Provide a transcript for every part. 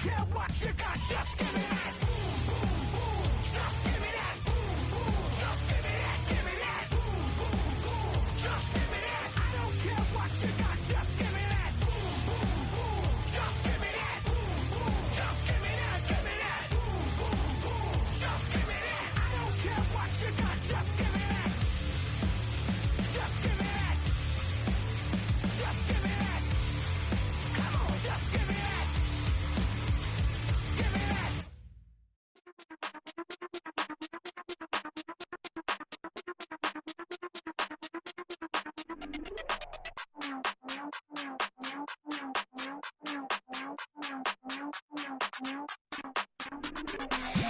care what you got, just give me that. Just give me that. Just give me that. Give me that. Just give me that. I don't care what you got, just give me that. Just give me that. Just give me that. Give me that. Just give me that. I don't care what you got, just give me that. Just give me that. Just give me that. Come on, just give me that. Give me that.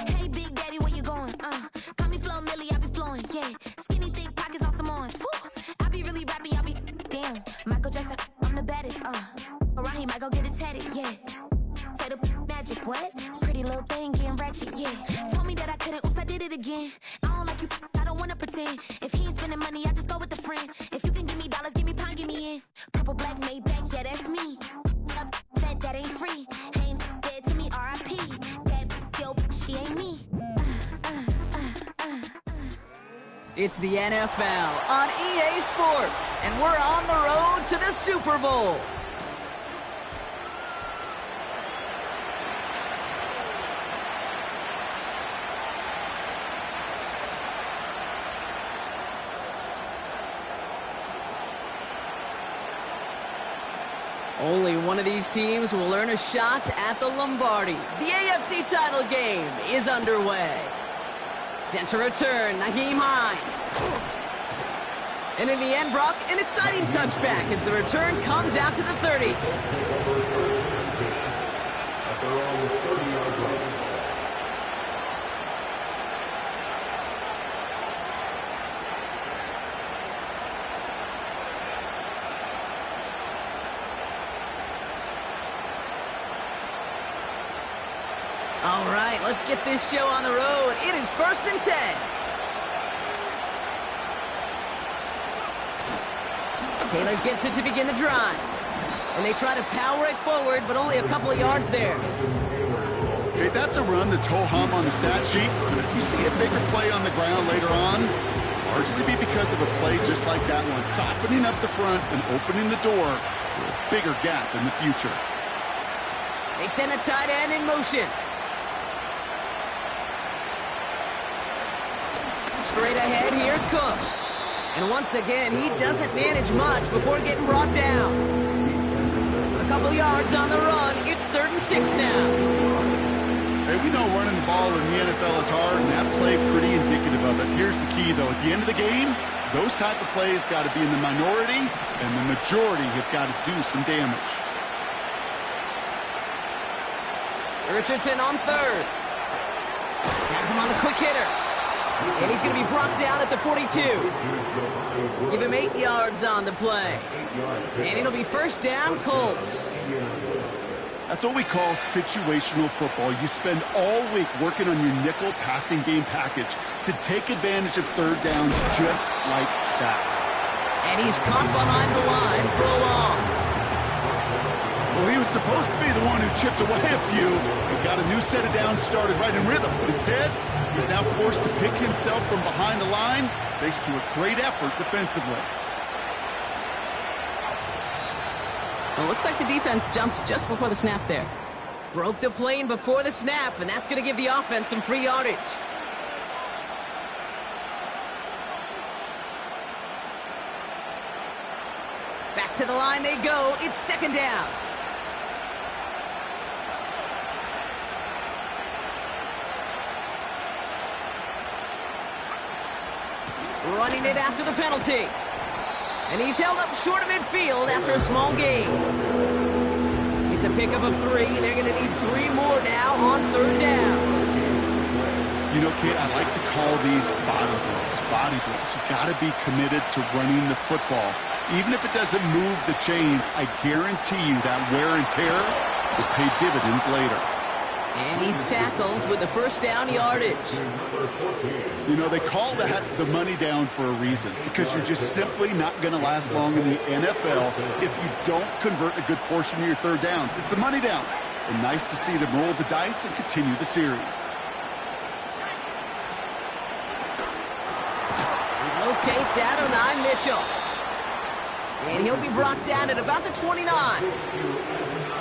Hey, Big Daddy, where you going? Call me Flo Millie, I be flowing, yeah. Skinny, thick pockets on Samoans. Woo! I be really rapping, I be damn. Michael Jackson, I'm the baddest, Raheem, I go get it tatted, yeah. Say the magic, what? Pretty little thing getting ratchet, yeah. Told me that I couldn't, oops, I did it again. I don't like you, I don't wanna pretend. If he ain't spending money, I just go with a friend. If you can give me dollars, give me pound, give me in. Purple, black, made back, yeah, that's me. That ain't free. Ain't dead to me, R.I.P. That yo, she ain't me. It's the NFL on EA Sports, and we're on the road to the Super Bowl. Only one of these teams will earn a shot at the Lombardi. The AFC title game is underway. Center return, Nyheim Hines. And in the end, Brock, an exciting touchback as the return comes out to the 30. All right, let's get this show on the road. It is 1st and 10. Taylor gets it to begin the drive. And they try to power it forward, but only a couple of yards there. Okay, that's a run that's ho-hum on the stat sheet. But if you see a bigger play on the ground later on, largely be because of a play just like that one, softening up the front and opening the door for a bigger gap in the future. They send a tight end in motion. Straight ahead, here's Cook. And once again, he doesn't manage much before getting brought down. A couple yards on the run, it's 3rd and 6 now. Hey, we know running the ball in the NFL is hard, and that play pretty indicative of it. Here's the key, though. At the end of the game, those type of plays got to be in the minority, and the majority have got to do some damage. Richardson on 3rd. Has him on the quick hitter. And he's going to be brought down at the 42. Give him 8 yards on the play. And it'll be 1st down, Colts. That's what we call situational football. You spend all week working on your nickel passing game package to take advantage of 3rd downs just like that. And he's caught behind the line for a loss. Well, he was supposed to be the one who chipped away a few and got a new set of downs started right in rhythm. But instead, he's now forced to pick himself from behind the line thanks to a great effort defensively. Well, it looks like the defense jumps just before the snap there. Broke the plane before the snap, and that's going to give the offense some free yardage. Back to the line they go. It's 2nd down. Running it after the penalty. And he's held up short of midfield after a small gain. It's a pickup of 3. They're going to need 3 more now on 3rd down. You know, Kate, I like to call these body blows. Body blows. You got to be committed to running the football. Even if it doesn't move the chains, I guarantee you that wear and tear will pay dividends later. And he's tackled with the 1st down yardage. You know, they call that the money down for a reason, because you're just simply not going to last long in the NFL if you don't convert a good portion of your 3rd downs. It's the money down. and nice to see them roll the dice and continue the series. Locates Adonai Mitchell. And he'll be brought down at about the 29.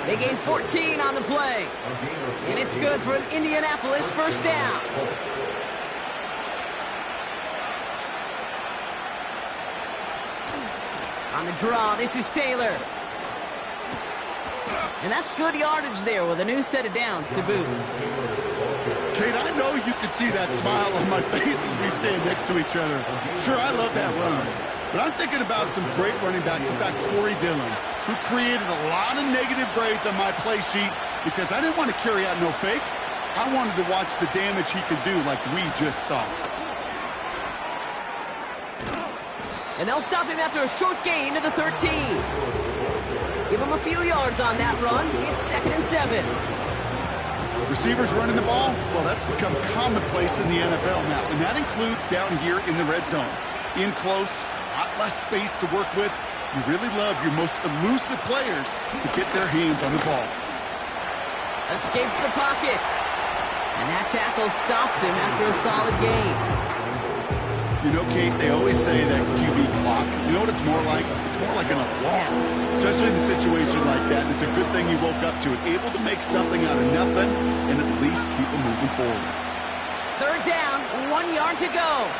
They gain 14 on the play. And it's good for an Indianapolis first down. On the draw, this is Taylor. And that's good yardage there with a new set of downs to boot. Kate, I know you can see that smile on my face as we stand next to each other. Sure, I love that run. But I'm thinking about some great running backs. In fact, Corey Dillon, who created a lot of negative grades on my play sheet because I didn't want to carry out no fake. I wanted to watch the damage he could do like we just saw. And they'll stop him after a short gain to the 13. Give him a few yards on that run. It's 2nd and 7. Receivers running the ball, well, that's become commonplace in the NFL now, and that includes down here in the red zone. In close, a lot less space to work with. You really love your most elusive players to get their hands on the ball. Escapes the pocket. And that tackle stops him after a solid gain. You know, Kate, they always say that QB clock, you know what it's more like? It's more like an alarm, especially in a situation like that. It's a good thing you woke up to it, able to make something out of nothing and at least keep them moving forward. 3rd down, 1 yard to go.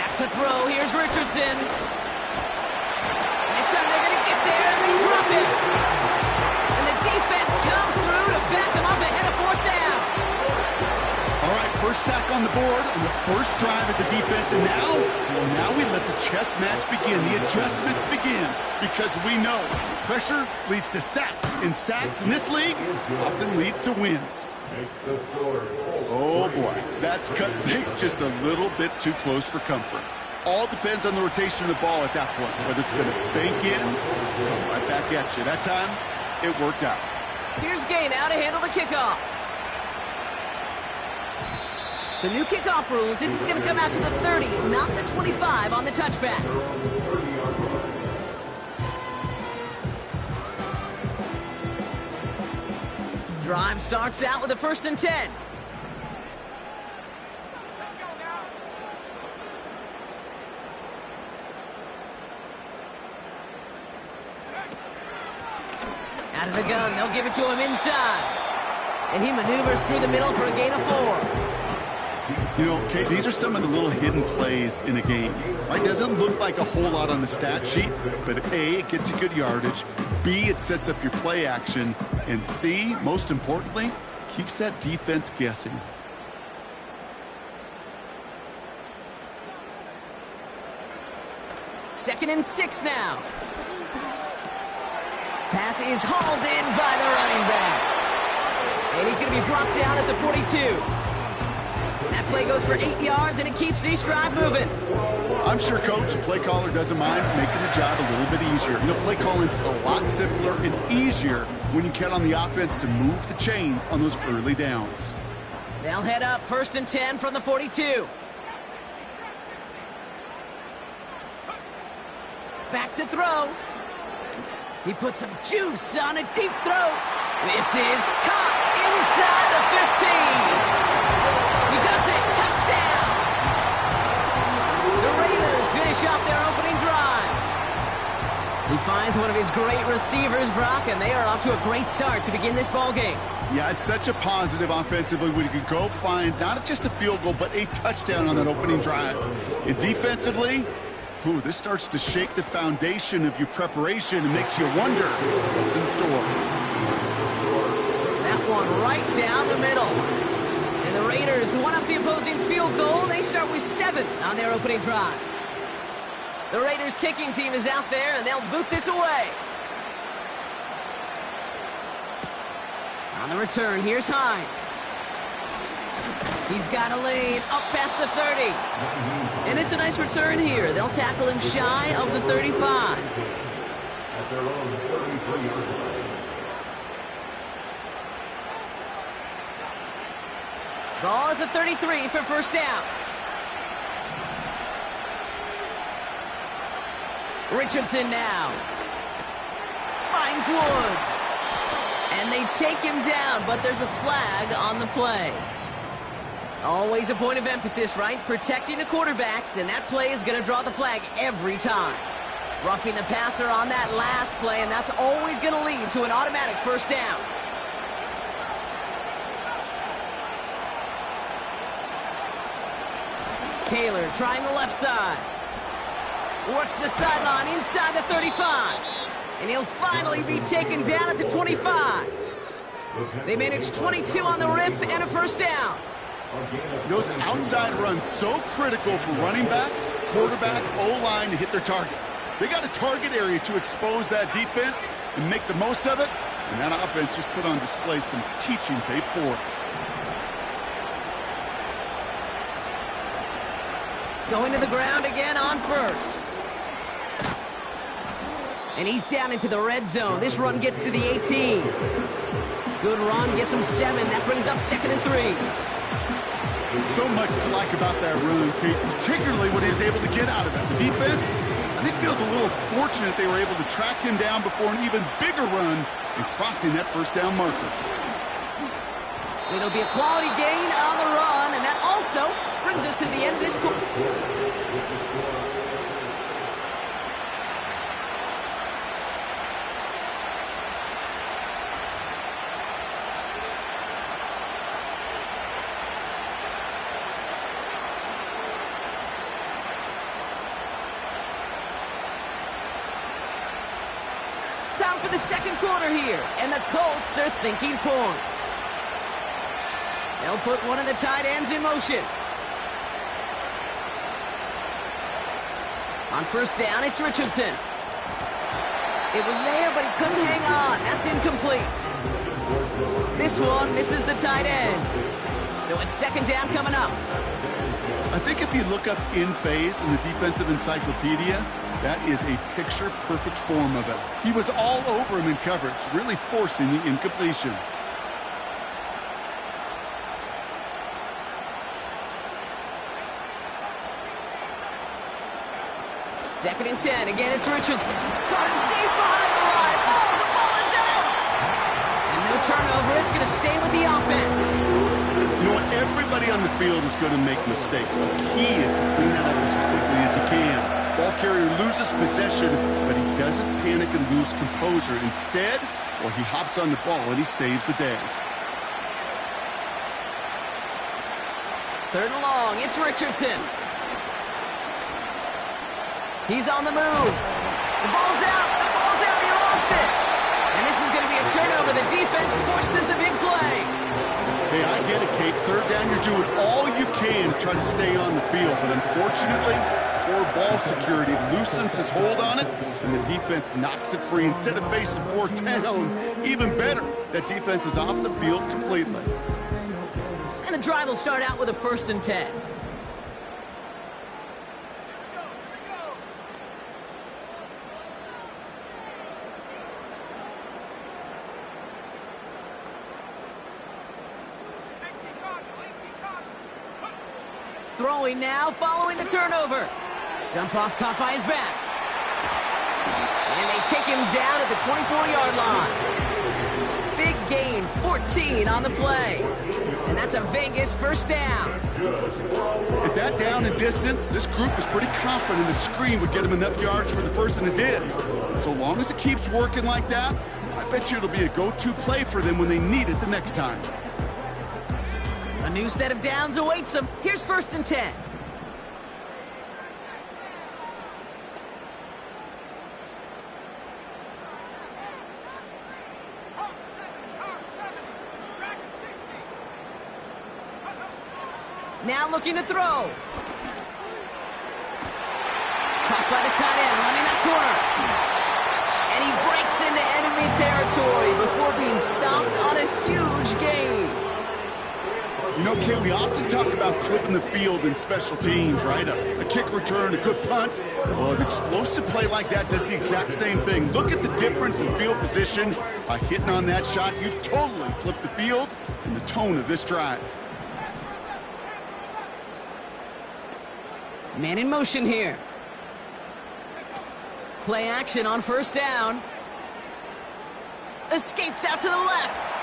Back to throw, here's Richardson. This time they're going to get there and they drop him. And the defense comes through to back them up ahead of 4th down. All right, first sack on the board and the first drive as a defense. And now we let the chess match begin. The adjustments begin because we know pressure leads to sacks. And sacks in this league often leads to wins. Oh, boy. That's cut things just a little bit too close for comfort. All depends on the rotation of the ball at that point. Whether it's going to bank in, come right back at you. That time, it worked out. Here's Gay now to handle the kickoff. So new kickoff rules. This is going to come out to the 30, not the 25 on the touchback. Drive starts out with a 1st and 10. Out of the gun, they'll give it to him inside. And he maneuvers through the middle for a gain of 4. You know, Kate, these are some of the little hidden plays in a game. Right? Doesn't look like a whole lot on the stat sheet, but A, it gets you good yardage. B, it sets up your play action. And C, most importantly, keeps that defense guessing. Second and 6 now. Pass is hauled in by the running back. And he's going to be brought down at the 42. That play goes for 8 yards, and it keeps this drive moving. I'm sure, Coach, the play caller doesn't mind making the job a little bit easier. You know, play calling's a lot simpler and easier when you count on the offense to move the chains on those early downs. They'll head up 1st and 10 from the 42. Back to throw. He puts some juice on a deep throw. This is caught inside the 15. He does it. Touchdown. The Raiders finish off their opening drive. He finds one of his great receivers, Brock, and they are off to a great start to begin this ball game. Yeah, it's such a positive offensively when you can go find not just a field goal, but a touchdown on that opening drive. And defensively, this starts to shake the foundation of your preparation and makes you wonder what's in store. That one right down the middle. And the Raiders won up the opposing field goal. They start with 7 on their opening drive. The Raiders kicking team is out there, and they'll boot this away. On the return, here's Hines. He's got a lane up past the 30. And it's a nice return here. They'll tackle him shy of the 35. At their own 33-yard line. Ball at the 33 for first down. Richardson now. finds Woods. And they take him down, but there's a flag on the play. Always a point of emphasis, right? Protecting the quarterbacks, and that play is going to draw the flag every time. Roughing the passer on that last play, and that's always going to lead to an automatic first down. Taylor trying the left side. Works the sideline inside the 35. And he'll finally be taken down at the 25. They managed 22 on the rip and a first down. Those outside runs so critical for running back, quarterback, O-line to hit their targets. They got a target area to expose that defense and make the most of it. And that offense just put on display some teaching tape for it. Going to the ground again on first. And he's down into the red zone. This run gets to the 18. Good run, gets him 7. That brings up 2nd and 3. So much to like about that run, Kate, particularly what he was able to get out of it. The defense, I think, feels a little fortunate they were able to track him down before an even bigger run and crossing that first down marker. It'll be a quality gain on the run, and that also brings us to the end of this quarter. Time for the second quarter here, and the Colts are thinking points. They'll put one of the tight ends in motion. On first down, it's Richardson. It was there, but he couldn't hang on. That's incomplete. This one misses the tight end. So it's second down coming up. I think if you look up in phase in the defensive encyclopedia, that is a picture-perfect form of it. He was all over him in coverage, really forcing the incompletion. Second and 10. Again, it's Richards. Caught him deep behind the line. Oh, the ball is out! And no turnover. It's going to stay with the offense. You know what? Everybody on the field is going to make mistakes. The key is to clean that up as quickly as he can. Ball carrier loses possession, but he doesn't panic and lose composure. Instead, well, he hops on the ball and he saves the day. Third and long. It's Richardson. He's on the move. The ball's out. The ball's out. He lost it. And this is going to be a turnover. The defense forces the big play. Hey, I get it, Kate. Third down, you're doing all you can to try to stay on the field. But unfortunately, poor ball security loosens his hold on it, and the defense knocks it free. Instead of facing fourth down, even better, that defense is off the field completely. And the drive will start out with a 1st and 10. Throwing now, following the turnover. Dump off caught by his back. And they take him down at the 24-yard line. Big gain, 14 on the play. And that's a Vegas first down. At that down and distance, this group was pretty confident the screen would get him enough yards for the first, and it did. And so long as it keeps working like that, I bet you it'll be a go-to play for them when they need it the next time. A new set of downs awaits them. Here's 1st and 10. Now looking to throw. Caught by the tight end, running that corner. And he breaks into enemy territory before being stopped on a huge gain. You know, Kate, we often talk about flipping the field in special teams, right? A kick return, a good punt. Well, an explosive play like that does the exact same thing. Look at the difference in field position. By hitting on that shot, you've totally flipped the field and the tone of this drive. Man in motion here. Play action on first down. Escapes out to the left.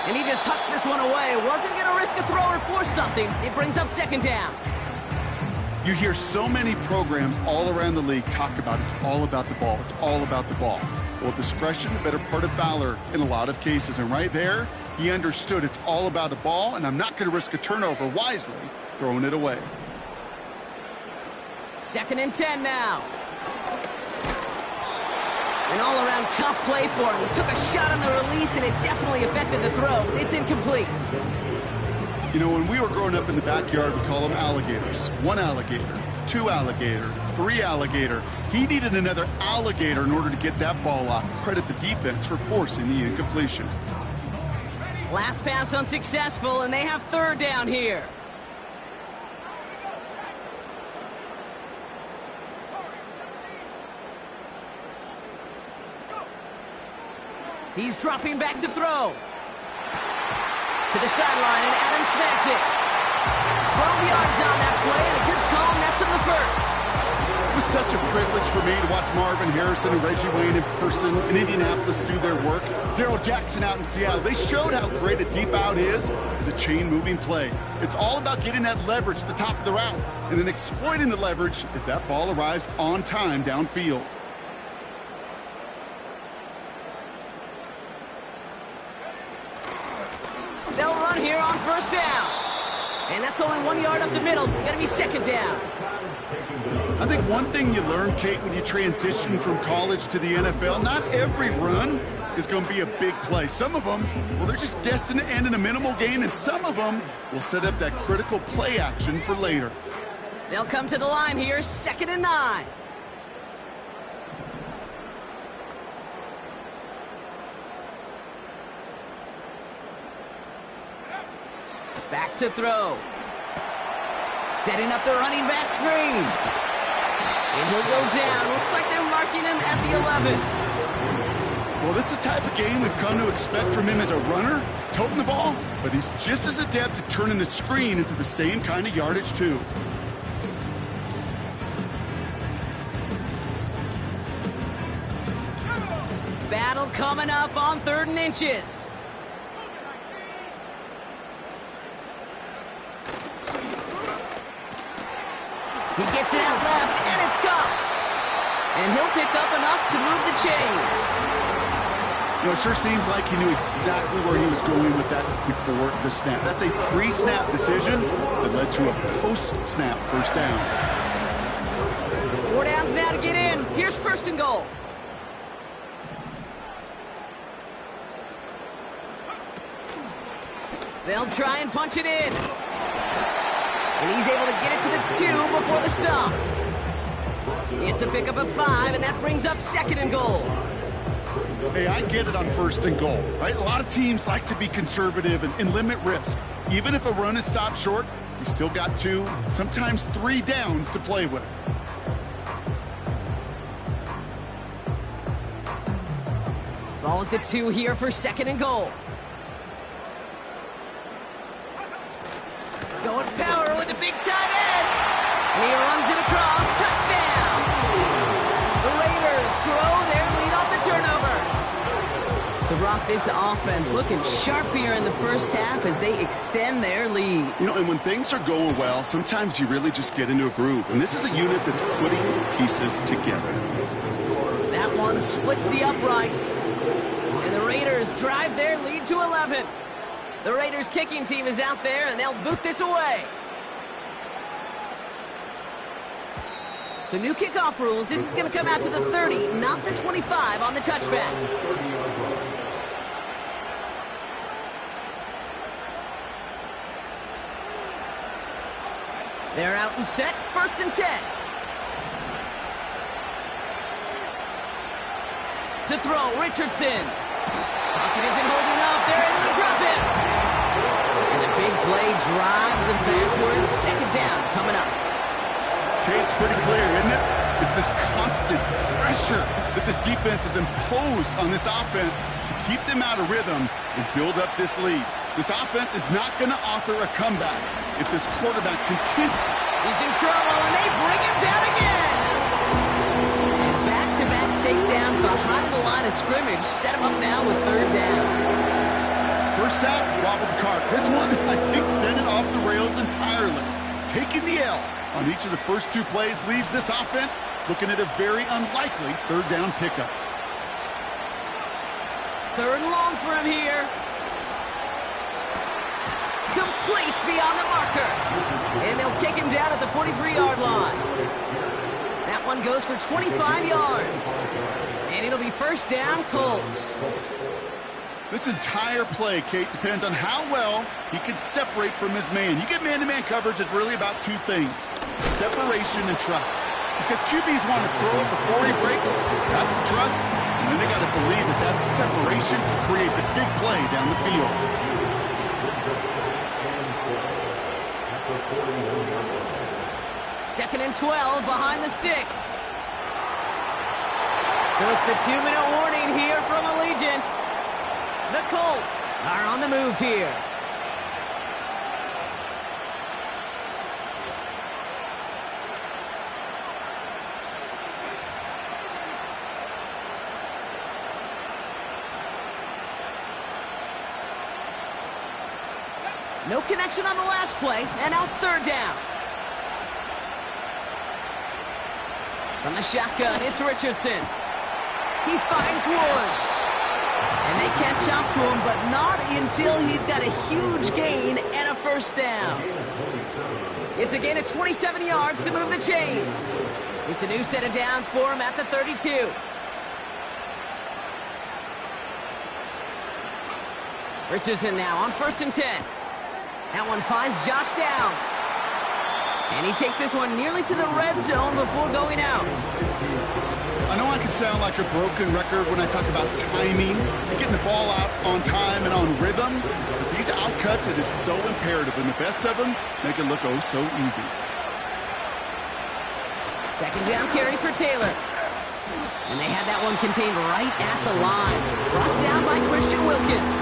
And he just hucks this one away. Wasn't going to risk a throw or force something. It brings up second down. You hear so many programs all around the league talk about it's all about the ball. It's all about the ball. Well, discretion, the better part of valor in a lot of cases. And right there, he understood it's all about the ball, and I'm not going to risk a turnover, wisely throwing it away. 2nd and 10 now. An all-around tough play for him. He took a shot on the release, and it definitely affected the throw. It's incomplete. You know, when we were growing up in the backyard, we call them alligators. 1 alligator, 2 alligator, 3 alligator. He needed another alligator in order to get that ball off. Credit the defense for forcing the incompletion. Last pass unsuccessful, and they have 3rd down here. He's dropping back to throw. To the sideline, and Adams snags it. 12 yards on that play, and a good call, and that's in the 1st. It was such a privilege for me to watch Marvin Harrison and Reggie Wayne in person in Indianapolis do their work. Darrell Jackson out in Seattle. They showed how great a deep out is as a chain-moving play. It's all about getting that leverage at the top of the route, and then exploiting the leverage as that ball arrives on time downfield. They'll run here on 1st down. And that's only 1 yard up the middle. Gonna be 2nd down. I think one thing you learn, Kate, when you transition from college to the NFL, not every run is going to be a big play. Some of them, well, they're just destined to end in a minimal gain, and some of them will set up that critical play action for later. They'll come to the line here, 2nd and 9. Back to throw. Setting up the running back screen. And he'll go down. Looks like they're marking him at the 11. Well, this is the type of game we've come to expect from him as a runner, toting the ball, but he's just as adept at turning the screen into the same kind of yardage, too. Battle coming up on 3rd and inches. He gets it out left, and it's caught. And he'll pick up enough to move the chains. You know, it sure seems like he knew exactly where he was going with that before the snap. That's a pre-snap decision that led to a post-snap 1st down. 4 downs now to get in. Here's 1st and goal. They'll try and punch it in. And he's able to get it to the 2 before the stop. It's a pickup of 5, and that brings up 2nd and goal. Hey, I get it on 1st and goal, right? A lot of teams like to be conservative and limit risk. Even if a run is stopped short, you still got 2, sometimes 3 downs to play with. Ball at the 2 here for 2nd and goal. Going power with a big tight end. And he runs it across. Touchdown. The Raiders grow their lead off the turnover. So, Brock, this offense looking sharp here in the 1st half as they extend their lead. You know, and when things are going well, sometimes you really just get into a groove. And this is a unit that's putting the pieces together. That one splits the uprights. And the Raiders drive their lead to 11. The Raiders kicking team is out there, and they'll boot this away. So new kickoff rules. This is going to come out to the 30, not the 25 on the touchback. They're out and set. 1st and 10. To throw, Richardson. Pocket isn't holding up. They're able to drop it. And the big play drives them backwards. 2nd down coming up. Okay, it's pretty clear, isn't it? It's this constant pressure that this defense has imposed on this offense to keep them out of rhythm and build up this lead. This offense is not going to author a comeback if this quarterback continues. He's in trouble, and they bring him down again. And back to back-to-back takedowns behind the line of scrimmage. Set him up now with third down. First sack, wobbled the cart. This one, I think, sent it off the rails entirely. Taking the L on each of the first two plays leaves this offense looking at a very unlikely third down pickup. Third and long for him here. Complete beyond the marker. And they'll take him down at the 43-yard line. That one goes for 25 yards. And it'll be first down, Colts. This entire play, Kate, depends on how well he can separate from his man. You get man-to-man coverage, it's really about two things: separation and trust. Because QBs want to throw it before he breaks. That's the trust. And then they got to believe that that separation can create the big play down the field. Second and 12 behind the sticks. So it's the 2-minute warning here from Allegiant. The Colts are on the move here. No connection on the last play, and now it's third down. From the shotgun, it's Richardson. He finds Woods. And they catch up to him, but not until he's got a huge gain and a first down. It's a gain of 27 yards to move the chains. It's a new set of downs for him at the 32. Richardson now on 1st and 10. That one finds Josh Downs. And he takes this one nearly to the red zone before going out. I know I can sound like a broken record when I talk about timing and getting the ball out on time and on rhythm, but these outcuts, it is so imperative, and the best of them make it look oh so easy. Second down carry for Taylor. And they had that one contained right at the line. Brought down by Christian Wilkins.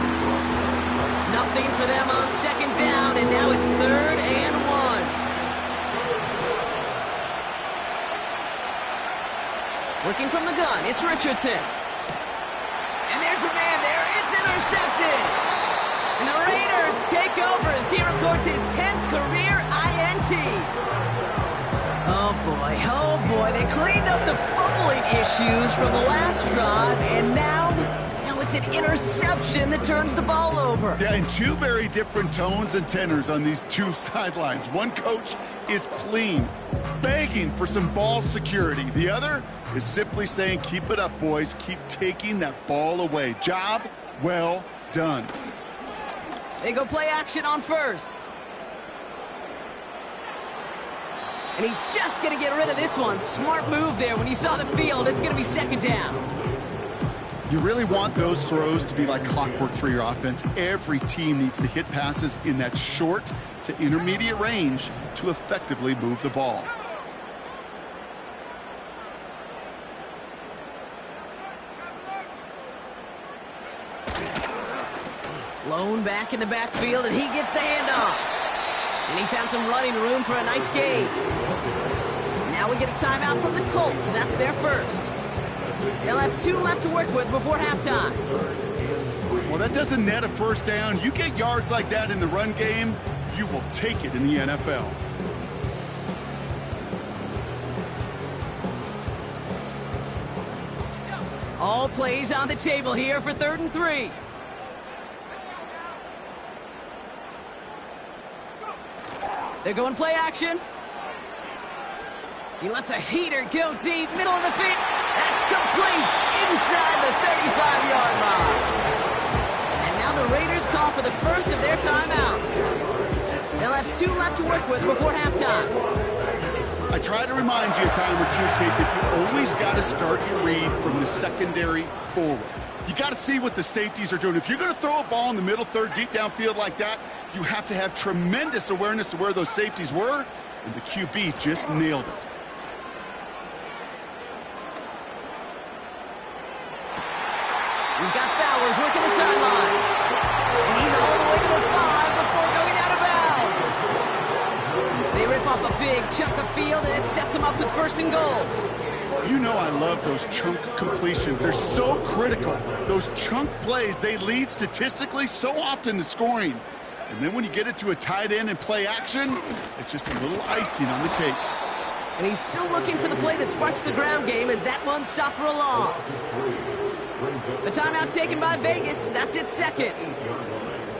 Nothing for them on second down, and now it's 3rd and 1. Working from the gun, it's Richardson. And there's a man there. It's intercepted. And the Raiders take over as he records his 10th career INT. Oh, boy. They cleaned up the fumbling issues from the last drive, and now it's an interception that turns the ball over. Yeah, and two very different tones and tenors on these two sidelines. One coach is pleading, begging for some ball security. The other is simply saying, keep it up, boys. Keep taking that ball away. Job well done. They go play action on 1st. And he's just going to get rid of this one. Smart move there. When you saw the field, it's going to be 2nd down. You really want those throws to be like clockwork for your offense. Every team needs to hit passes in that short to intermediate range to effectively move the ball. Lone back in the backfield, and he gets the handoff. And he found some running room for a nice gain. Now we get a timeout from the Colts. That's their first. They'll have 2 left to work with before halftime. Well, that doesn't net a first down. You get yards like that in the run game, you will take it in the NFL. All plays on the table here for 3rd and 3. They're going play action. He lets a heater go deep, middle of the feet. That's complete inside the 35-yard line. And now the Raiders call for the first of their timeouts. They'll have 2 left to work with before halftime. I try to remind you a time or two, Kate, that you always got to start your read from the secondary forward. You got to see what the safeties are doing. If you're going to throw a ball in the middle third, deep downfield like that, you have to have tremendous awareness of where those safeties were, and the QB just nailed it. He's got Bowers working the sideline. And he's all the way to the 5 before going out of bounds. They rip off a big chunk of field, and it sets him up with 1st and goal. You know I love those chunk completions. They're so critical. Those chunk plays, they lead statistically so often to scoring. And then when you get it to a tight end and play action, it's just a little icing on the cake. And he's still looking for the play that sparks the ground game as that one stopped for a loss. The timeout taken by Vegas. That's its second.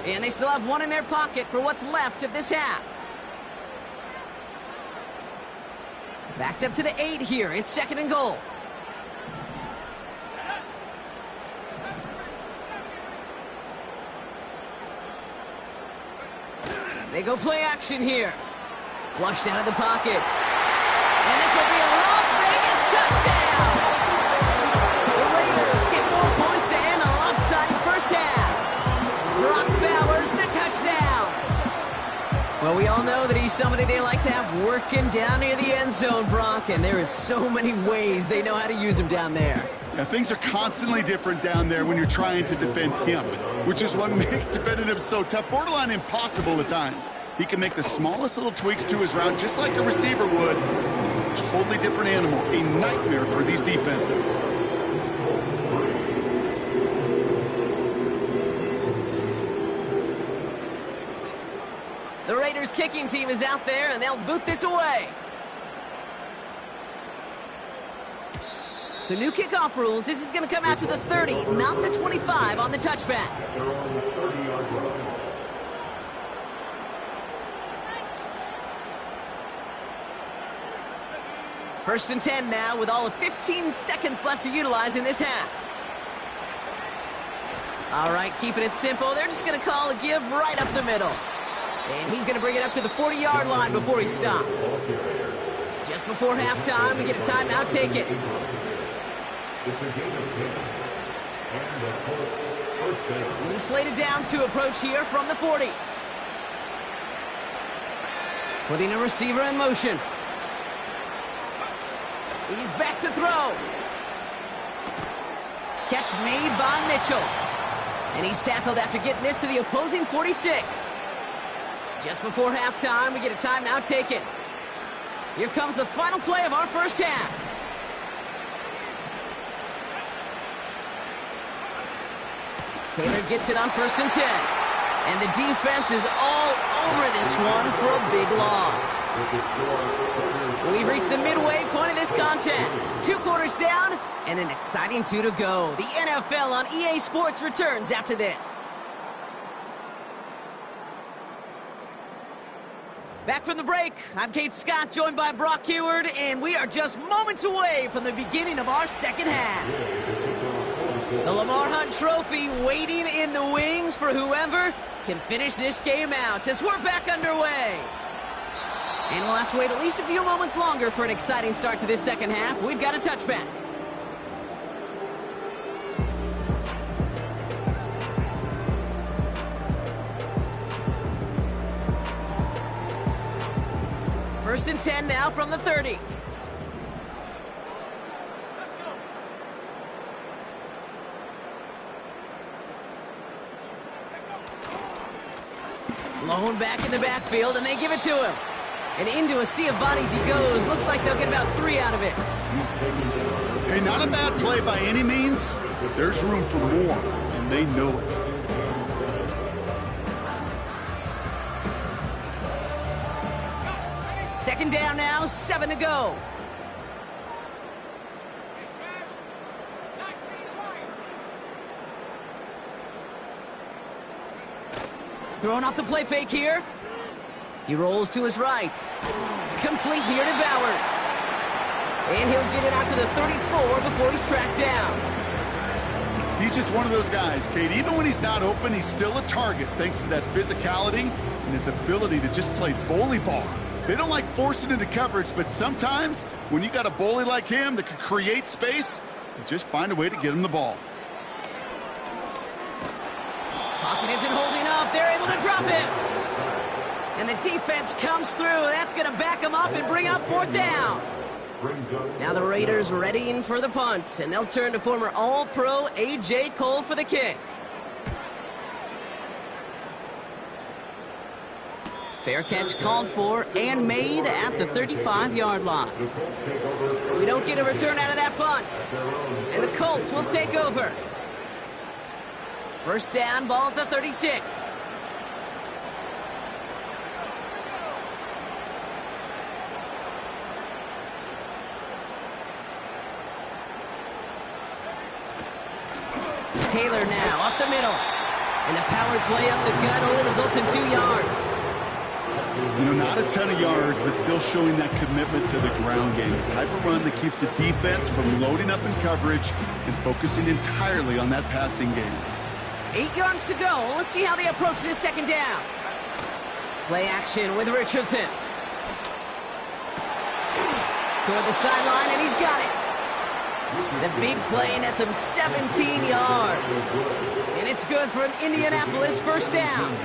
And they still have one in their pocket for what's left of this half. Backed up to the 8 here. It's 2nd and goal. They go play action here. Flushed out of the pocket. And this will be a Las Vegas touchdown. The Raiders get more points to end a lopsided first half. Brock Bowers, the touchdown. Well, we all know that he's somebody they like to have working down near the end zone, Brock, and there is so many ways they know how to use him down there. Now, things are constantly different down there when you're trying to defend him, which is what makes defending him so tough, borderline impossible at times. He can make the smallest little tweaks to his route just like a receiver would. It's a totally different animal, a nightmare for these defenses. The Raiders kicking team is out there, and they'll boot this away. So new kickoff rules. This is going to come out to the 30, not the 25 on the touchback. They're on the 30-yard line. First and 10 now with all of 15 seconds left to utilize in this half. All right, keeping it simple. They're just going to call a give right up the middle. And he's going to bring it up to the 40-yard line before he stopped. Just before halftime, we get a timeout taken. It's a game of 10. And the Colts first down. New slated downs to approach here from the 40. Putting a receiver in motion. He's back to throw. Catch made by Mitchell. And he's tackled after getting this to the opposing 46. Just before halftime, we get a timeout taken. Here comes the final play of our first half. Taylor gets it on 1st and 10. And the defense is all over this one for a big loss. We've reached the midway point of this contest. 2 quarters down and an exciting 2 to go. The NFL on EA Sports returns after this. Back from the break, I'm Kate Scott, joined by Brock Heward, and we are just moments away from the beginning of our second half. The Lamar Hunt Trophy waiting in the wings for whoever can finish this game out as we're back underway. And we'll have to wait at least a few moments longer for an exciting start to this second half. We've got a touchback. First and 10 now from the 30. Lone back in the backfield, and they give it to him. And into a sea of bodies he goes. Looks like they'll get about 3 out of it. Hey, not a bad play by any means, but there's room for more, and they know it. Second down now, 7 to go. Throwing off the play fake here. He rolls to his right. Complete here to Bowers. And he'll get it out to the 34 before he's tracked down. He's just one of those guys, Kate. Even when he's not open, he's still a target thanks to that physicality and his ability to just play bully ball. They don't like forcing into coverage, but sometimes when you got a bully like him that can create space, you just find a way to get him the ball. Pocket isn't holding up. They're able to drop him. And the defense comes through. That's going to back him up and bring up 4th down. Now the Raiders readying for the punt, and they'll turn to former All-Pro A.J. Cole for the kick. Fair catch called for and made at the 35-yard line. We don't get a return out of that punt. And the Colts will take over. First down, ball at the 36. Taylor now up the middle. And the power play up the gut only results in 2 yards. You know, not a ton of yards, but still showing that commitment to the ground game. The type of run that keeps the defense from loading up in coverage and focusing entirely on that passing game. 8 yards to go. Let's see how they approach this second down. Play action with Richardson. Toward the sideline, and he's got it. The big play nets him 17 yards. And it's good for an Indianapolis first down.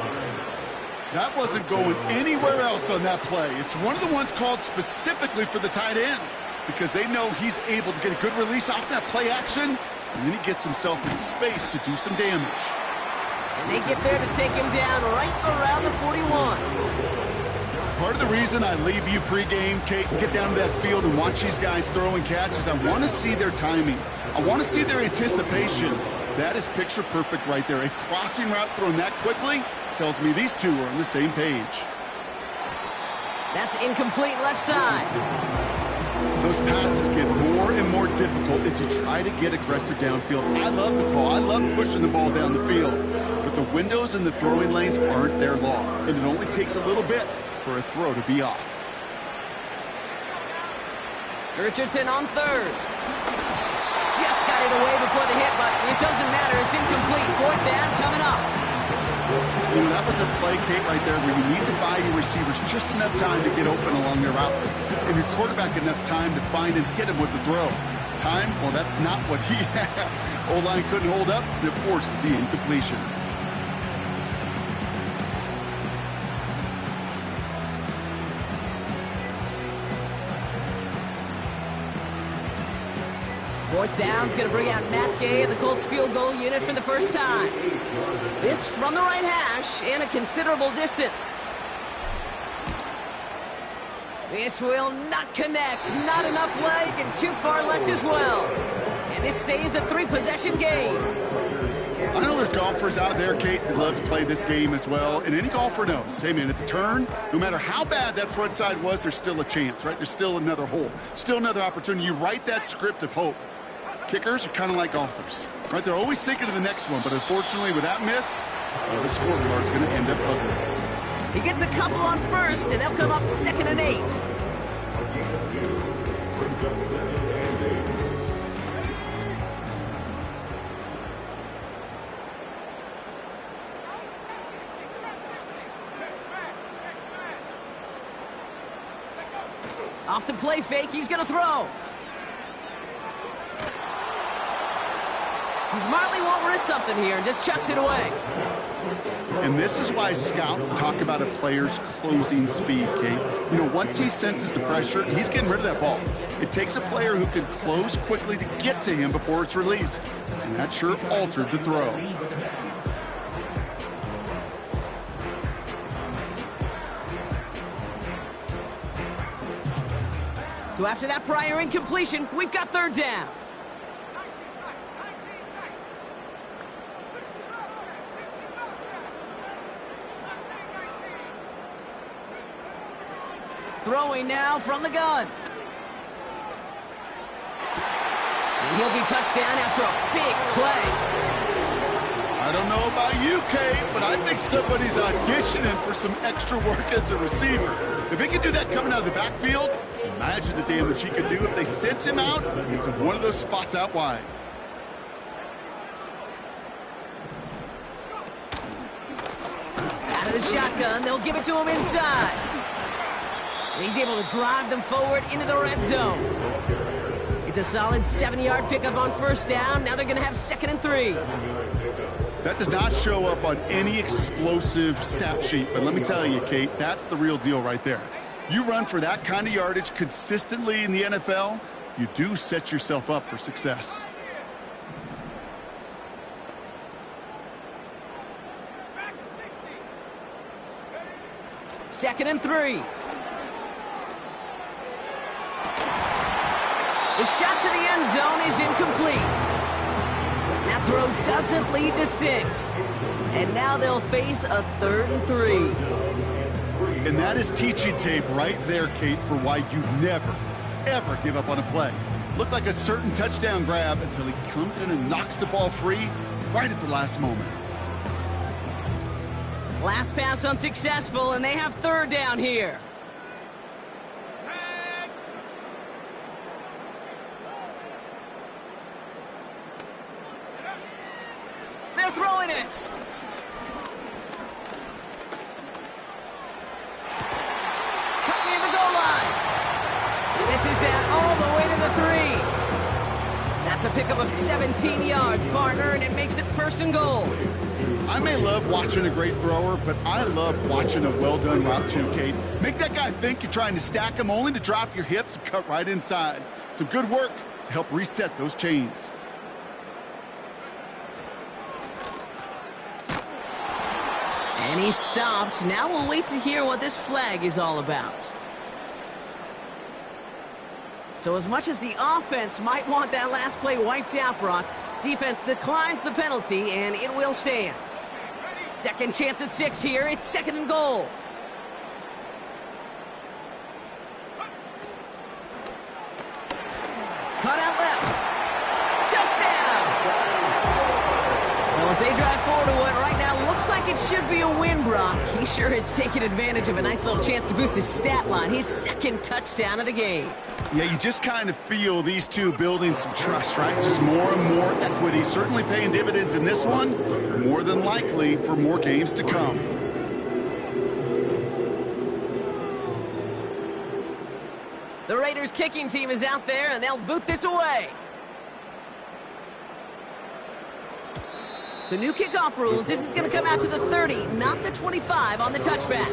That wasn't going anywhere else on that play. It's one of the ones called specifically for the tight end because they know he's able to get a good release off that play action, and then he gets himself in space to do some damage. And they get there to take him down right around the 41. Part of the reason I leave you pregame, Kate, and get down to that field and watch these guys throw and catch is I want to see their timing. I want to see their anticipation. That is picture perfect right there. A crossing route thrown that quickly tells me these two are on the same page. That's incomplete left side. Those passes get more and more difficult as you try to get aggressive downfield. I love the call. I love pushing the ball down the field. But the windows in the throwing lanes aren't there long. And it only takes a little bit for a throw to be off. Richardson on third. Just got it away before the hit, but it doesn't matter. It's incomplete. Fourth down coming up. You know, that was a play, Kate, right there where you need to buy your receivers just enough time to get open along their routes. And your quarterback enough time to find and hit him with the throw. Time? Well, that's not what he had. O-line couldn't hold up, and it forces the incompletion. Fourth down's going to bring out Matt Gay of the Colts field goal unit for the first time. This from the right hash and a considerable distance. This will not connect. Not enough leg and too far left as well. And this stays a 3-possession game. I know there's golfers out there, Kate, that love to play this game as well. And any golfer knows, hey, man, at the turn, no matter how bad that front side was, there's still a chance, right? There's still another hole, still another opportunity. You write that script of hope. Kickers are kind of like golfers, right? They're always thinking of the next one, but unfortunately with that miss, the scorecard's going to end up ugly. He gets a couple on first, and they'll come up 2nd and 8. Off the play fake, he's going to throw. He smartly won't risk something here and just chucks it away. And this is why scouts talk about a player's closing speed, Kate. You know, once he senses the pressure, he's getting rid of that ball. It takes a player who can close quickly to get to him before it's released. And that sure altered the throw. So after that prior incompletion, we've got third down. Throwing now from the gun. And he'll be touchdown after a big play. I don't know about you, Kate, but I think somebody's auditioning for some extra work as a receiver. If he could do that coming out of the backfield, imagine the damage he could do if they sent him out into one of those spots out wide. Out of the shotgun, they'll give it to him inside. And he's able to drive them forward into the red zone. It's a solid 7-yard pickup on first down. Now they're going to have 2nd and 3. That does not show up on any explosive stat sheet, but let me tell you, Kate, that's the real deal right there. You run for that kind of yardage consistently in the NFL, you do set yourself up for success. 2nd and 3. The shot to the end zone is incomplete. That throw doesn't lead to 6. And now they'll face a 3rd and 3. And that is teaching tape right there, Kate, for why you never, ever give up on a play. Looked like a certain touchdown grab until he comes in and knocks the ball free right at the last moment. Last pass unsuccessful, and they have 3rd down here. They're throwing it. Cut near the goal line. And this is down all the way to the 3. That's a pickup of 17 yards, partner, and it makes it 1st and goal. I may love watching a great thrower, but I love watching a well-done route too, Kate. Make that guy think you're trying to stack him only to drop your hips and cut right inside. Some good work to help reset those chains. And he stopped. Now we'll wait to hear what this flag is all about. So as much as the offense might want that last play wiped out, Brock, defense declines the penalty, and it will stand. 2nd chance at 6 here. It's 2nd and goal. Cut out left. Touchdown! Well, as they drive forward to what right now looks like it should be a win, Brock. He sure has taken advantage of a nice little chance to boost his stat line. His 2nd touchdown of the game. Yeah, you just kind of feel these two building some trust, right? Just more and more equity. Certainly paying dividends in this one. More than likely for more games to come. The Raiders kicking team is out there, and they'll boot this away. So new kickoff rules. This is going to come out to the 30, not the 25 on the touchback.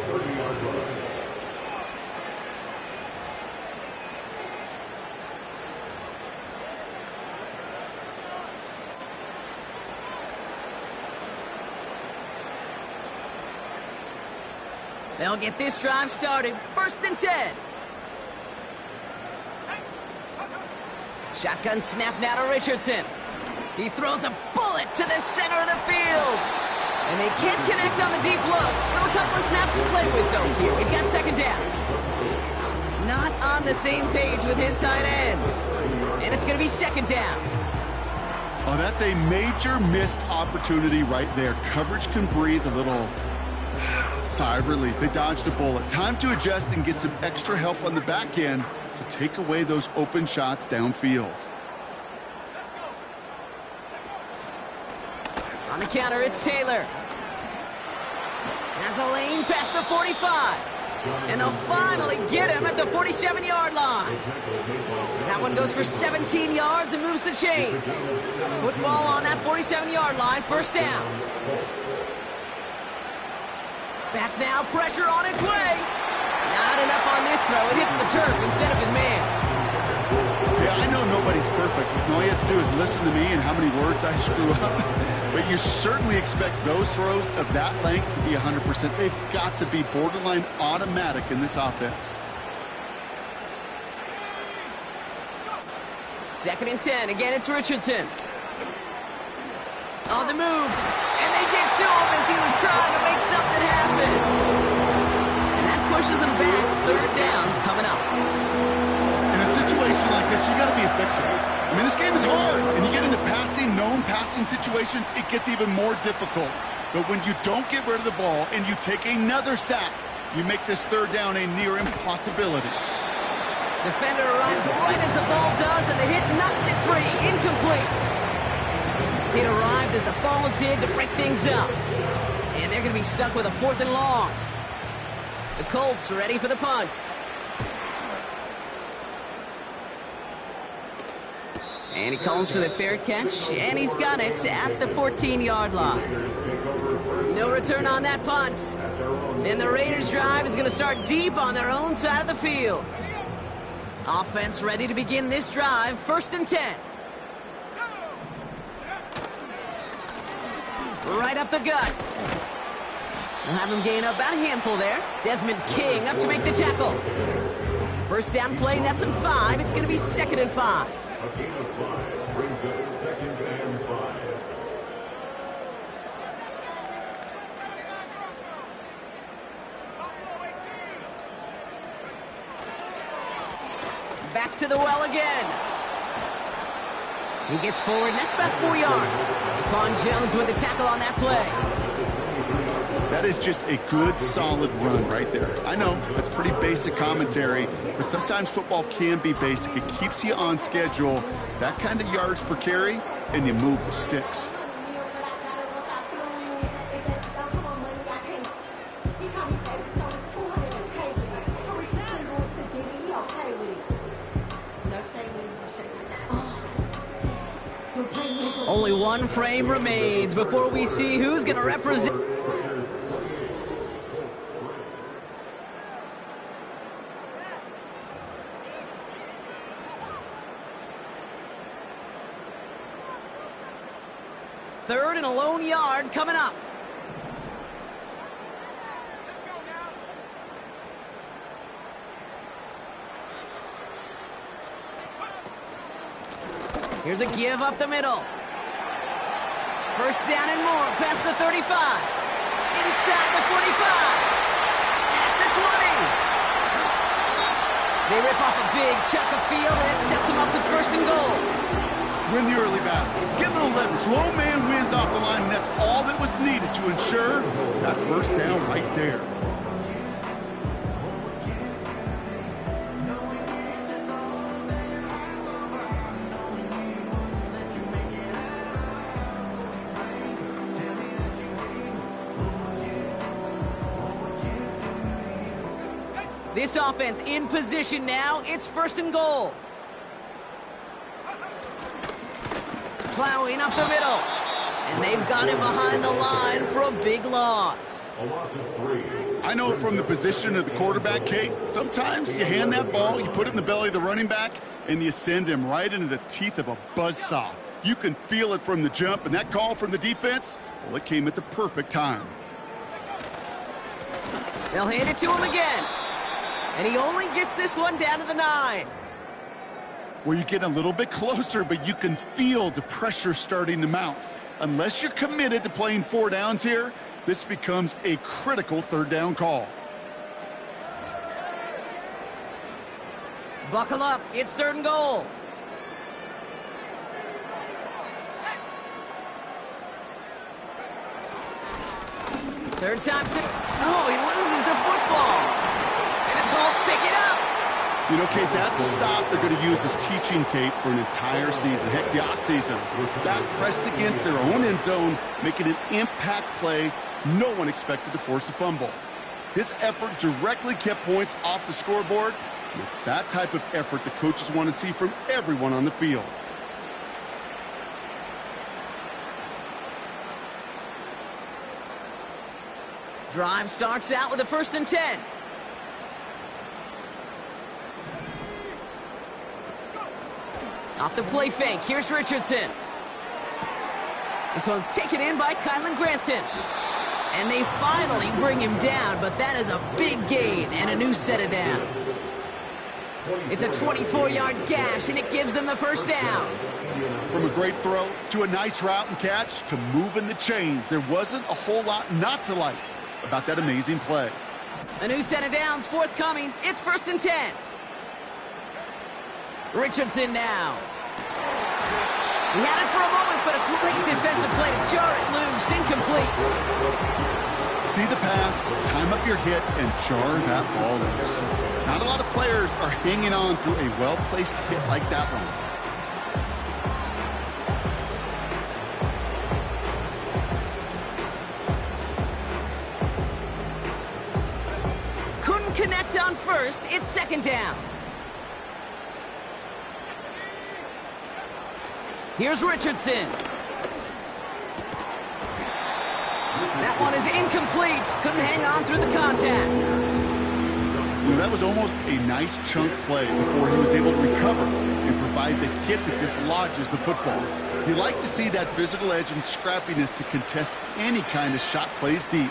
They'll get this drive started. 1st and 10. Shotgun snap now to Richardson. He throws a bullet to the center of the field. And they can't connect on the deep look. Still a couple of snaps to play with, though. Here, we've got 2nd down. Not on the same page with his tight end. And it's going to be 2nd down. Oh, that's a major missed opportunity right there. Coverage can breathe a little sigh of relief. They dodged a bullet. Time to adjust and get some extra help on the back end to take away those open shots downfield. On the counter, it's Taylor. Has a lane past the 45. And they'll finally get him at the 47-yard line. That one goes for 17 yards and moves the chains. Football on that 47-yard line, 1st down. Back now, pressure on its way. Not enough on this throw. It hits the turf instead of his man. Yeah, I know nobody's perfect. All you have to do is listen to me and how many words I screw up. But you certainly expect those throws of that length to be 100%. They've got to be borderline automatic in this offense. 2nd and 10. Again, it's Richardson. On the move. And they get to him as he was trying to make something happen. And that pushes him back. 3rd down coming up. In a situation like this, you got to be a fixer. I mean, this game is hard, and you get into known passing situations, it gets even more difficult. But when you don't get rid of the ball and you take another sack, you make this 3rd down a near impossibility. Defender arrives right as the ball does, and the hit knocks it free. Incomplete. It arrived as the ball did to break things up. And they're going to be stuck with a 4th and long. The Colts ready for the punt. And he calls for the fair catch, and he's got it at the 14-yard line. No return on that punt. And the Raiders' drive is going to start deep on their own side of the field. Offense ready to begin this drive, 1st and 10. Right up the gut. They'll have him gain about a handful there. Desmond King up to make the tackle. First down play, nets him 5. It's going to be 2nd and 5. A gain of 5 brings up 2nd and 5. Back to the well again. He gets forward, and that's about 4 yards. Daquan Jones with the tackle on that play. That is just a good, solid run right there. I know, that's pretty basic commentary, but sometimes football can be basic. It keeps you on schedule, that kind of yards per carry, and you move the sticks. Only one frame remains before we see who's going to represent. Third and a lone yard coming up. Here's a give up the middle. First down and more, past the 35. Inside the 45. At the 20. They rip off a big chunk of field, and it sets them up with 1st and goal. Win the early battle. Get a little leverage. Low man wins off the line, and that's all that was needed to ensure that 1st down right there. This offense in position now. It's 1st and goal. Plowing up the middle. And they've got him behind the line for a big loss. A loss of 3. I know from the position of the quarterback, Kate, sometimes you hand that ball, you put it in the belly of the running back, and you send him right into the teeth of a buzzsaw. You can feel it from the jump, and that call from the defense, well, it came at the perfect time. They'll hand it to him again. And he only gets this one down to the 9. Well, you get a little bit closer, but you can feel the pressure starting to mount. Unless you're committed to playing 4 downs here, this becomes a critical 3rd down call. Buckle up. It's 3rd and goal. Third time's the... Oh, he loses the football. And the Colts pick it up. You know, Kate, that's a stop they're going to use as teaching tape for an entire season. Heck, the offseason. Back pressed against their own end zone, making an impact play no one expected to force a fumble. His effort directly kept points off the scoreboard. And it's that type of effort the coaches want to see from everyone on the field. Drive starts out with a 1st and 10. Off the play fake, here's Richardson. This one's taken in by Kylan Granson. And they finally bring him down, but that is a big gain and a new set of downs. It's a 24-yard gash, and it gives them the 1st down. From a great throw to a nice route and catch to moving the chains, there wasn't a whole lot not to like about that amazing play. A new set of downs forthcoming. It's 1st and 10. Richardson now. He had it for a moment, but a great defensive play to jar it loose. Incomplete. See the pass, time up your hit, and jar that ball loose. Not a lot of players are hanging on through a well-placed hit like that one. Couldn't connect on 1st. It's 2nd down. Here's Richardson. That one is incomplete. Couldn't hang on through the contact. Well, that was almost a nice chunk play before he was able to recover and provide the hit that dislodges the football. You like to see that physical edge and scrappiness to contest any kind of shot plays deep.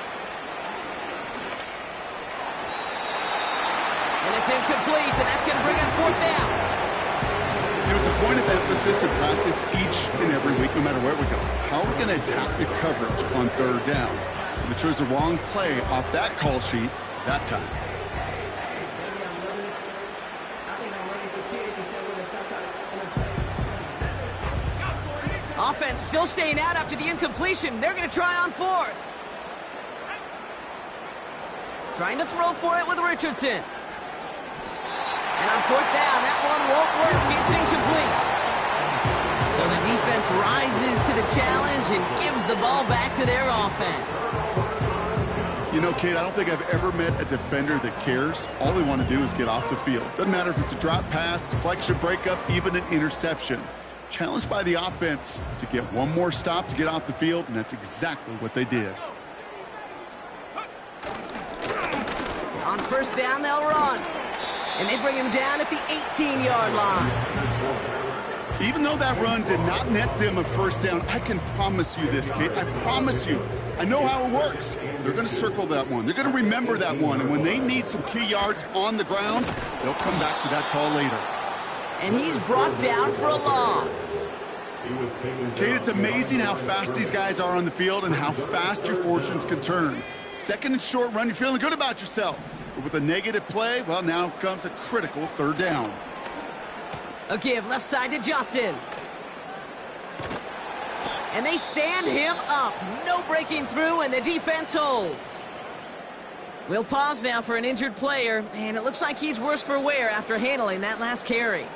It's incomplete, and that's going to bring up fourth down. You know, it's a point of emphasis in practice each and every week, no matter where we go. How are we going to attack the coverage on third down? We chose the wrong play off that call sheet that time. Offense still staying out after the incompletion. They're going to try on fourth. Trying to throw for it with Richardson. And on fourth down, that one won't work. It's incomplete. So the defense rises to the challenge and gives the ball back to their offense. You know, Kate, I don't think I've ever met a defender that cares. All they want to do is get off the field. Doesn't matter if it's a drop pass, deflection, breakup, even an interception. Challenged by the offense to get one more stop to get off the field, and that's exactly what they did. On first down, they'll run. And they bring him down at the 18-yard line. Even though that run did not net them a first down, I can promise you this, Kate. I promise you. I know how it works. They're going to circle that one. They're going to remember that one. And when they need some key yards on the ground, they'll come back to that call later. And he's brought down for a loss. Kate, it's amazing how fast these guys are on the field and how fast your fortunes can turn. Second and short run, you're feeling good about yourself. But with a negative play, well, now comes a critical third down. A give left side to Johnson. And they stand him up. No breaking through, and the defense holds. We'll pause now for an injured player, and it looks like he's worse for wear after handling that last carry.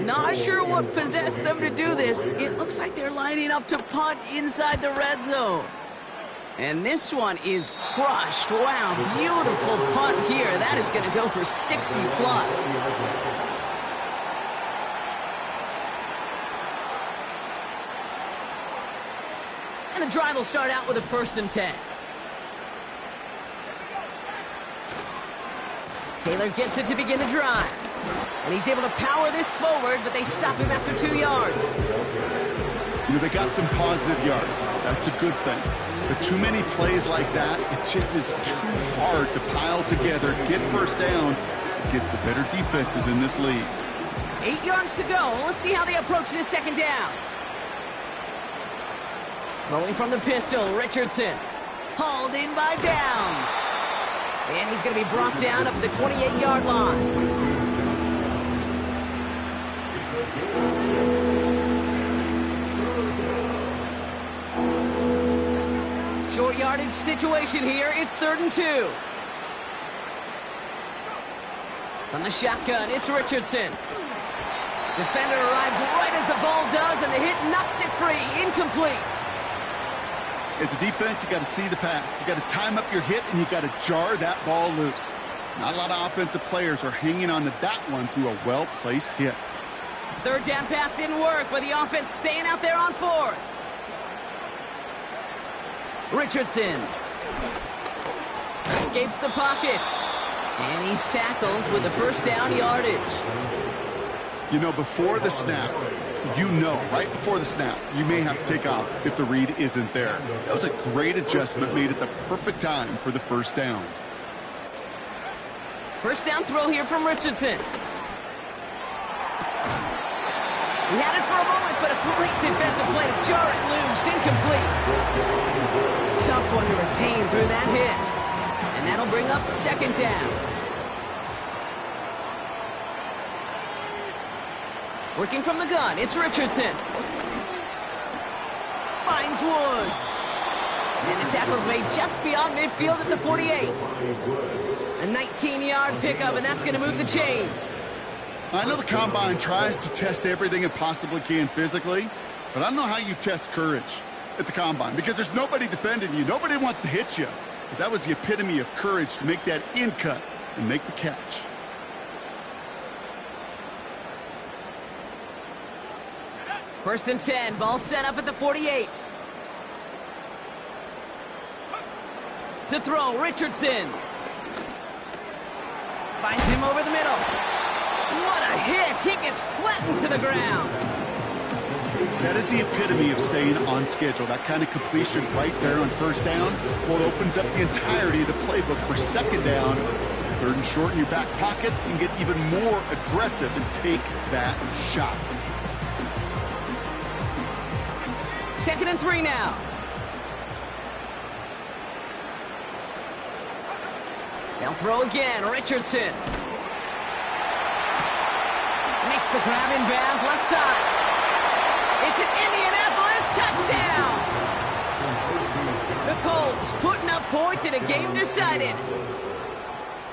Not sure what possessed them to do this. It looks like they're lining up to punt inside the red zone. And this one is crushed. Wow, beautiful punt here. That is going to go for 60+. And the drive will start out with a 1st and 10. Taylor gets it to begin the drive. And he's able to power this forward, but they stop him after 2 yards. You know, they got some positive yards. That's a good thing. But too many plays like that, it just is too hard to pile together, get first downs against the better defenses in this league. 8 yards to go. Let's see how they approach this second down. Throwing from the pistol, Richardson. Hauled in by Downs. And he's going to be brought down up at the 28-yard line. Short yardage situation here. It's 3rd and 2. From the shotgun, it's Richardson. Defender arrives right as the ball does, and the hit knocks it free. Incomplete. As a defense, you got to see the pass. You got to time up your hit, and you got to jar that ball loose. Not a lot of offensive players are hanging on to that one through a well-placed hit. 3rd down pass didn't work, but the offense staying out there on 4th. Richardson escapes the pocket, and he's tackled with the 1st down yardage. You know, before the snap, right before the snap, you may have to take off if the read isn't there. That was a great adjustment made at the perfect time for the 1st down. 1st down throw here from Richardson. He had it for a moment, but a great defensive play to jar it loose. Incomplete. Tough one to retain through that hit. And that'll bring up 2nd down. Working from the gun, it's Richardson. Finds Woods. And the tackle's made just beyond midfield at the 48. A 19-yard pickup, and that's going to move the chains. I know the Combine tries to test everything it possibly can physically, but I don't know how you test courage at the Combine because there's nobody defending you. Nobody wants to hit you. But that was the epitome of courage to make that in cut and make the catch. First and 10, ball set up at the 48. To throw, Richardson. Finds him over the middle. What a hit! He gets flattened to the ground. That is the epitome of staying on schedule. That kind of completion right there on first down, well, it opens up the entirety of the playbook for second down. Third and short in your back pocket, you can get even more aggressive and take that shot. 2nd and 3 now. They'll throw again. Richardson makes the grab in bounds left side. It's an Indianapolis touchdown. The Colts putting up points in a game decided.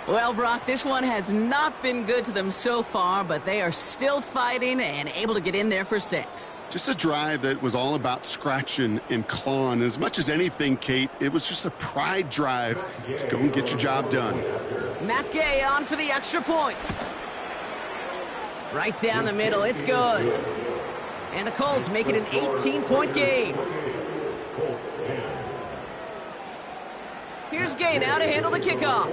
Well, Brock, this one has not been good to them so far, but they are still fighting and able to get in there for 6. Just a drive that was all about scratching and clawing. As much as anything, Kate, it was just a pride drive to go and get your job done. Matt Gay on for the extra point. Right down the middle, it's good. And the Colts make it an 18-point game. Here's Gay now to handle the kickoff.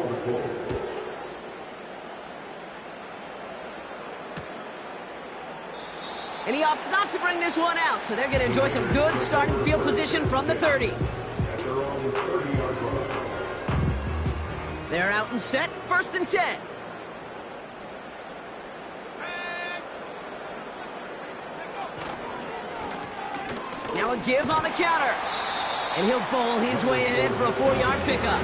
And he opts not to bring this one out, so they're going to enjoy some good starting field position from the 30. They're out and set, 1st and 10. Now a give on the counter. And he'll bowl his way ahead for a 4-yard pickup.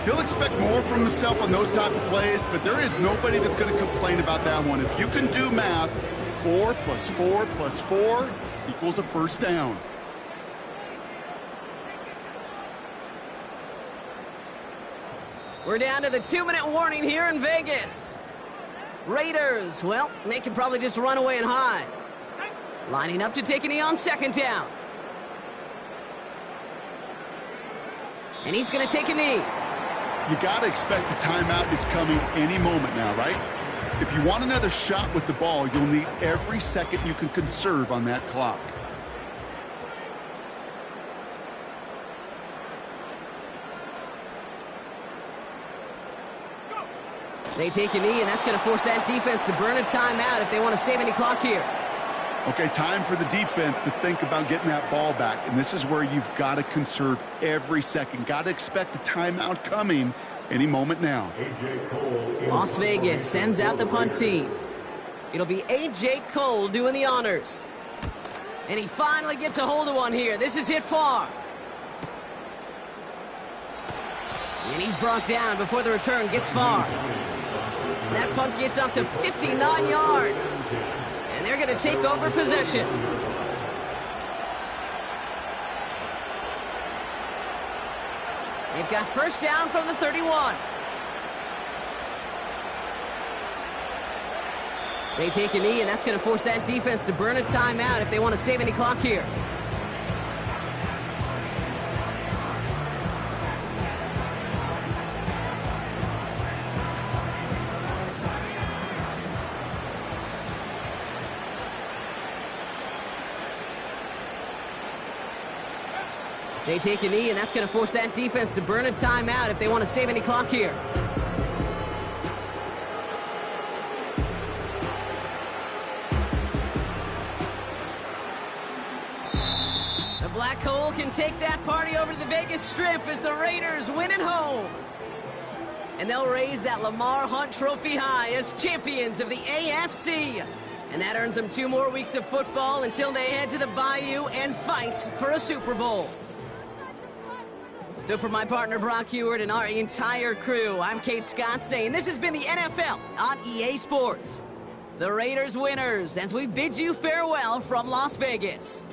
He'll expect more from himself on those type of plays, but there is nobody that's going to complain about that one. If you can do math, 4 plus 4 plus 4 equals a first down. We're down to the 2-minute warning here in Vegas. Raiders, well, they can probably just run away and hide. Lining up to take a knee on 2nd down. And he's going to take a knee. You got to expect the timeout is coming any moment now, right? If you want another shot with the ball, you'll need every second you can conserve on that clock. They take a knee, and that's going to force that defense to burn a timeout if they want to save any clock here. Okay, time for the defense to think about getting that ball back, and this is where you've got to conserve every second. Got to expect the timeout coming any moment now. Las Vegas sends out the punt team. It'll be A.J. Cole doing the honors. And he finally gets a hold of one here. This is hit far. And he's brought down before the return gets far. That punt gets up to 59 yards. And they're going to take over possession. They've got first down from the 31. They take a knee, and that's going to force that defense to burn a timeout if they want to save any clock here. They take a knee, and that's going to force that defense to burn a timeout if they want to save any clock here. The Black Hole can take that party over to the Vegas Strip as the Raiders win at home. And they'll raise that Lamar Hunt Trophy high as champions of the AFC. And that earns them 2 more weeks of football until they head to the Bayou and fight for a Super Bowl. So for my partner Brock Heward and our entire crew, I'm Kate Scott saying this has been the NFL on EA Sports. The Raiders winners as we bid you farewell from Las Vegas.